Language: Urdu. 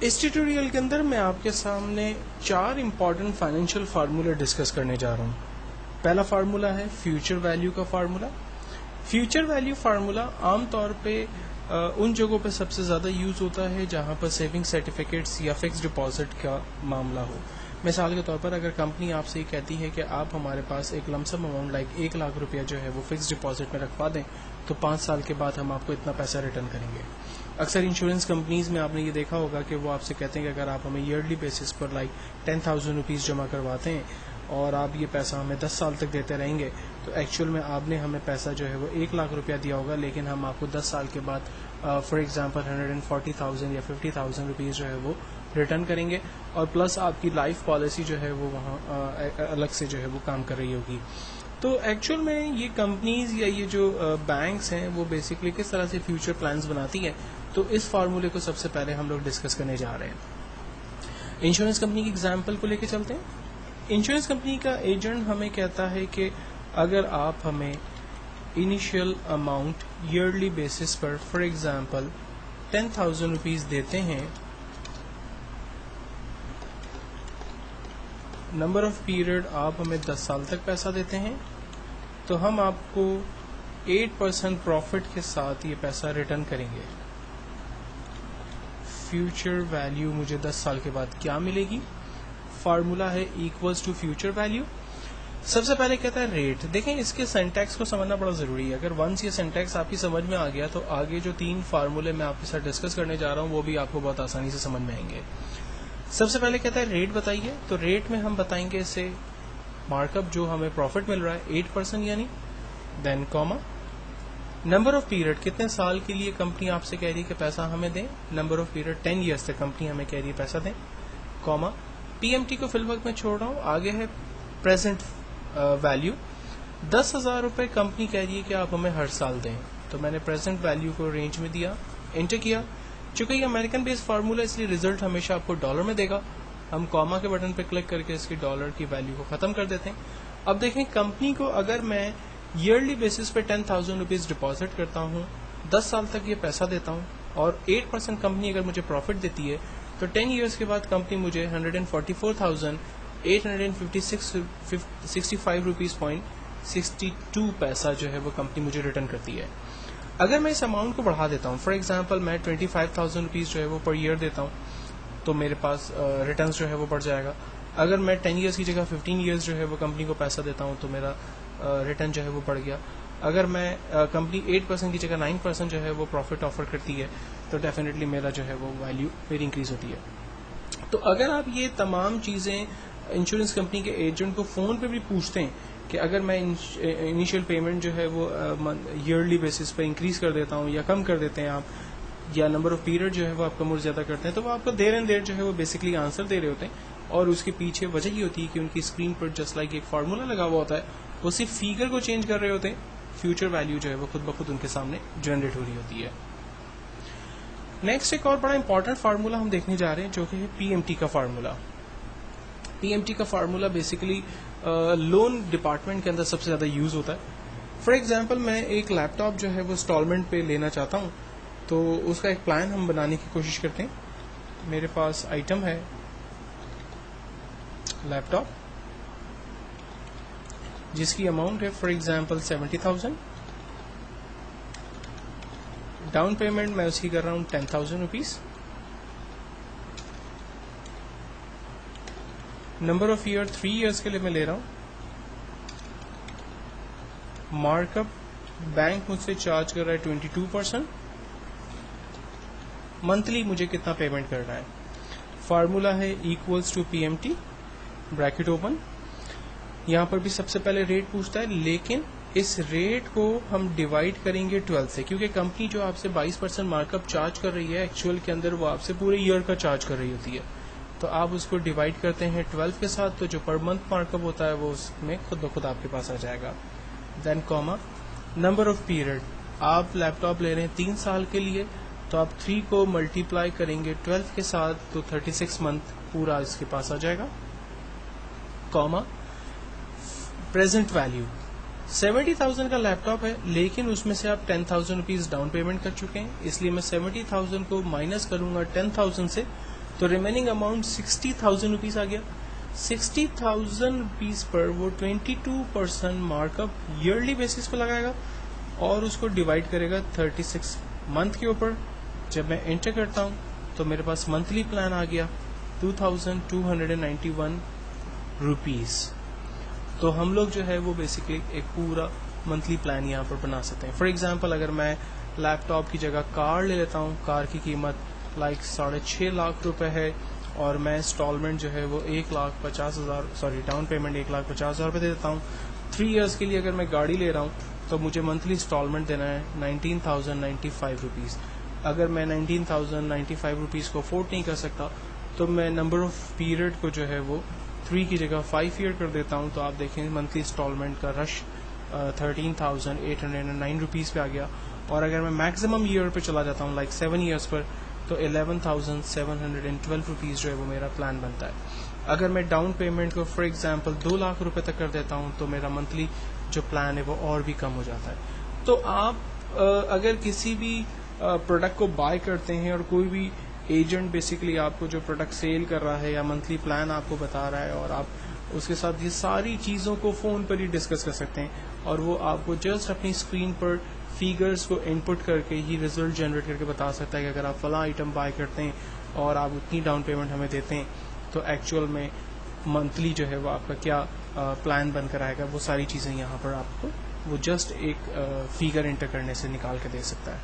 اس ٹیوٹوریل کے اندر میں آپ کے سامنے 4 امپورٹنٹ فائنینشیل فارمولے ڈسکس کرنے جا رہا ہوں۔ پہلا فارمولا ہے فیوچر ویلیو کا فارمولا۔ فیوچر ویلیو فارمولا عام طور پہ ان جگہوں پہ سب سے زیادہ یوز ہوتا ہے جہاں پر سیونگ سرٹیفکیٹس یا فکس ڈپازٹ کا معاملہ ہو۔ مثال کے طور پر اگر کمپنی آپ سے یہ کہتی ہے کہ آپ ہمارے پاس ایک لمسم اماؤنٹ لائک 1 لاکھ روپیہ جو ہے وہ فکس ڈپازٹ میں رکھوا دیں تو 5 سال کے بعد ہم آپ کو اتنا پیسہ ریٹرن کریں گے۔ اکثر انشورنس کمپنیز میں آپ نے یہ دیکھا ہوگا کہ وہ آپ سے کہتے ہیں کہ اگر آپ ہمیں ایئرلی بیسس پر لائک 10,000 روپیز جمع کرواتے ہیں اور آپ یہ پیسہ ہمیں 10 سال تک دیتے رہیں گے تو ایکچوئل میں آپ نے ہمیں پیسہ جو ہے وہ 1 لاکھ روپیہ دیا ہوگا، لیکن ہم آپ کو 10 سال کے بعد فار ایگزامپل 140,000 یا 50,000 روپیز جو ہے وہ ریٹرن کریں گے، اور پلس آپ کی لائف پالیسی جو ہے وہ وہاں الگ سے جو ہے وہ کام کر رہی ہوگی۔ تو ایکچوئل میں یہ کمپنیز یا یہ جو بینکس ہیں وہ بیسکلی کس طرح سے فیوچر پلانز بناتی ہیں، تو اس فارمولے کو سب سے پہلے ہم لوگ ڈسکس کرنے جا رہے ہیں۔ انشورنس کمپنی کی ایگزامپل کو لے کے چلتے ہیں۔ انشورنس کمپنی کا ایجنٹ ہمیں کہتا ہے کہ اگر آپ ہمیں انیشیل اماؤنٹ ایئرلی بیسس پر فار ایگزامپل 10,000 روپیز دیتے ہیں، نمبر آف پیریڈ آپ ہمیں 10 سال تک پیسہ دیتے ہیں، تو ہم آپ کو 8% پروفٹ کے ساتھ یہ پیسہ ریٹرن کریں گے۔ فیوچر ویلیو مجھے 10 سال کے بعد کیا ملے گی؟ فارمولا ہے ایکولز ٹو فیوچر ویلیو۔ سب سے پہلے کہتا ہے ریٹ۔ دیکھیں اس کے سینٹیکس کو سمجھنا بڑا ضروری ہے۔ اگر ونس یہ سینٹیکس آپ کی سمجھ میں آ گیا تو آگے جو 3 فارمولے میں آپ کے ساتھ ڈسکس کرنے جا رہا ہوں وہ بھی آپ کو بہت آسانی سے سمجھ میں آئیں گے۔ سب سے پہلے کہتا ہے ریٹ بتائیے، تو ریٹ میں ہم بتائیں گے اسے مارک اپ جو ہمیں پروفٹ مل رہا ہے 8% یعنی، دین کاما، نمبر آف پیریڈ کتنے سال کے لیے کمپنی آپ سے کہہ رہی ہے کہ پیسہ ہمیں دیں، نمبر آف پیریڈ 10 ایئرس تک کمپنی ہمیں کہہ رہی ہے پیسہ دیں، کاما، پی ایم ٹی کو فی الوقت میں چھوڑ رہا ہوں، آگے ہے پریزنٹ ویلیو۔ 10,000 روپے کمپنی کہہ رہی ہے کہ آپ ہمیں ہر سال دیں، تو میں نے پریزنٹ ویلیو کو رینج میں دیا، انٹر کیا۔ چونکہ یہ امریکن بیس فارمولا اس لیے ریزلٹ ہمیشہ آپ کو ڈالر میں دے گا، ہم کاما کے بٹن پہ کلک کر کے اس کی ڈالر کی ویلیو کو ختم کر دیتے ہیں۔ اب دیکھیں کمپنی کو اگر میں ایئرلی بیسس پہ 10,000 روپیز ڈپازٹ کرتا ہوں، 10 سال تک یہ پیسہ دیتا ہوں، اور 8% کمپنی اگر مجھے پروفٹ دیتی ہے تو 10 ایئرس کے بعد کمپنی مجھے 144,865 روپیز .62 پیسہ جو ہے وہ کمپنی مجھے ریٹرن کرتی ہے۔ اگر میں اس اماؤنٹ کو بڑھا دیتا ہوں، فار ایگزامپل میں 25,000 روپیز جو ہے وہ پر ایئر دیتا ہوں، تو میرے پاس ریٹرنز جو ہے وہ بڑھ جائے گا۔ اگر میں 10 ایئرس کی جگہ 15 ایئرس جو ہے وہ کمپنی کو پیسہ دیتا ہوں تو میرا ریٹرن جو ہے وہ بڑھ گیا۔ اگر میں کمپنی 8% کی جگہ 9% جو ہے وہ پروفٹ آفر کرتی ہے تو ڈیفینیٹلی میرا جو ہے وہ ویلیو میری انکریز ہوتی ہے۔ تو اگر آپ یہ تمام چیزیں انشورنس کمپنی کے ایجنٹ کو فون پہ بھی پوچھتے ہیں کہ اگر میں انیشیل پیمنٹ جو ہے وہ ایئرلی بیسس پہ انکریز کر دیتا ہوں یا کم کر دیتے ہیں آپ، یا نمبر آف پیریڈ جو ہے وہ آپ کم اور زیادہ کرتے ہیں، تو وہ آپ کو دیر اینڈ دیر جو ہے وہ بیسکلی آنسر دے رہے ہوتے ہیں، اور اس کے پیچھے وجہ یہ ہوتی ہے کہ ان کی اسکرین پر جسٹ لائک ایک فارمولا لگا ہوا ہوتا ہے، وہ صرف فیگر کو چینج کر رہے ہوتے ہیں، فیوچر ویلیو جو ہے وہ خود بخود ان کے سامنے جنریٹ ہو رہی ہوتی ہے۔ نیکسٹ ایک اور بڑا امپورٹنٹ فارمولا ہم دیکھنے جا رہے ہیں جو کہ ہے پی ایم ٹی کا فارمولا۔ پی ایم ٹی کا فارمولا بیسیکلی لون ڈپارٹمنٹ کے اندر سب سے زیادہ یوز ہوتا ہے۔ فار ایگزامپل میں ایک لیپ ٹاپ جو ہے وہ انسٹالمنٹ پہ لینا چاہتا ہوں، تو اس کا ایک پلان ہم بنانے کی کوشش کرتے ہیں۔ میرے پاس آئٹم ہے لیپ ٹاپ جس کی اماؤنٹ ہے فار ایگزامپل 70,000، ڈاؤن پیمنٹ میں اس کی کر رہا ہوں 10,000 rupees, number of year 3 years کے لیے میں لے رہا ہوں، مارک اپ بینک مجھ سے چارج کر رہا ہے 22%، منتھلی مجھے کتنا پیمنٹ کرنا ہے۔ فارمولا ہے equals to P M T, bracket open. یہاں پر بھی سب سے پہلے ریٹ پوچھتا ہے، لیکن اس ریٹ کو ہم ڈیوائڈ کریں گے 12 سے، کیونکہ کمپنی جو آپ سے 22% مارک اپ چارج کر رہی ہے ایکچوئل کے اندر وہ آپ سے پورے ایئر کا چارج کر رہی ہوتی ہے، تو آپ اس کو ڈیوائڈ کرتے ہیں 12 کے ساتھ، تو جو پر منتھ مارک اپ ہوتا ہے وہ اس میں خود بخود آپ کے پاس آ جائے گا۔ دین کاما، نمبر آف پیریڈ، آپ لیپ ٹاپ لے رہے ہیں 3 سال کے لیے، تو آپ 3 کو ملٹیپلائی کریں گے 12 کے ساتھ تو 36 منتھ پورا اس کے پاس آ جائے گا، کاما، پریزنٹ ویلیو 70,000 کا لیپ ٹاپ ہے، لیکن اس میں سے آپ 10,000 روپیز ڈاؤن پیمنٹ کر چکے ہیں، اس لیے میں 70,000 کو مائنس کروں گا 10,000 سے، تو ریمیننگ اماؤنٹ 60,000 روپیز آ گیا. 60,000 روپیز پر وہ 22% مارک اپ ایئرلی بیسس پہ لگائے گا اور اس کو ڈیوائڈ کرے گا 36 منتھ کے اوپر. جب میں انٹر کرتا ہوں تو میرے پاس منتھلی پلان آ گیا 2,291 روپیز. تو ہم لوگ جو ہے وہ بیسکلی ایک پورا منتھلی پلان یہاں پر بنا سکتے ہیں. فار ایگزامپل اگر میں لیپ ٹاپ کی جگہ کار لے لیتا ہوں, کار کی قیمت 6.5 لاکھ روپے ہے اور میں انسٹالمنٹ جو ہے وہ 1,50,000 ڈاؤن پیمنٹ 1,50,000 روپے دے دیتا ہوں. 3 ایئرس کے لیے اگر میں گاڑی لے رہا ہوں تو مجھے منتھلی انسٹالمنٹ دینا ہے 19,095 روپیز. اگر میں 19,095 روپیز کو افورڈ نہیں کر سکتا تو میں نمبر آف پیریڈ کو جو ہے وہ 3 کی جگہ 5 ایئر کر دیتا ہوں. تو آپ دیکھیں منتھلی انسٹالمنٹ کا رش 13,809 روپیز پہ آ گیا. اور اگر میں میکسیمم ایئر پہ چلا جاتا ہوں 7 ایئرس پر تو 11,712 روپیز جو ہے وہ میرا پلان بنتا ہے. اگر میں ڈاؤن پیمنٹ کو فار ایگزامپل 2 لاکھ روپے تک کر دیتا ہوں تو میرا منتھلی جو پلان ہے وہ اور بھی کم ہو جاتا ہے. تو آپ اگر کسی بھی پروڈکٹ کو بائی کرتے ہیں اور کوئی بھی ایجنٹ بیسکلی آپ کو جو پروڈکٹ سیل کر رہا ہے یا منتھلی پلان آپ کو بتا رہا ہے اور آپ اس کے ساتھ یہ ساری چیزوں کو فون پر ہی ڈسکس کر سکتے ہیں اور وہ آپ کو جسٹ اپنی اسکرین پر فیگرز کو ان پٹ کر کے ہی ریزلٹ جنریٹ کر کے بتا سکتا ہے کہ اگر آپ فلاں آئٹم بائی کرتے ہیں اور آپ اتنی ڈاؤن پیمنٹ ہمیں دیتے ہیں تو ایکچوئل میں منتھلی جو ہے وہ آپ کا کیا پلان بن کر آئے گا. وہ ساری چیزیں یہاں پر آپ کو وہ جسٹ ایک فیگر انٹر کرنے سے نکال کے دے سکتا ہے.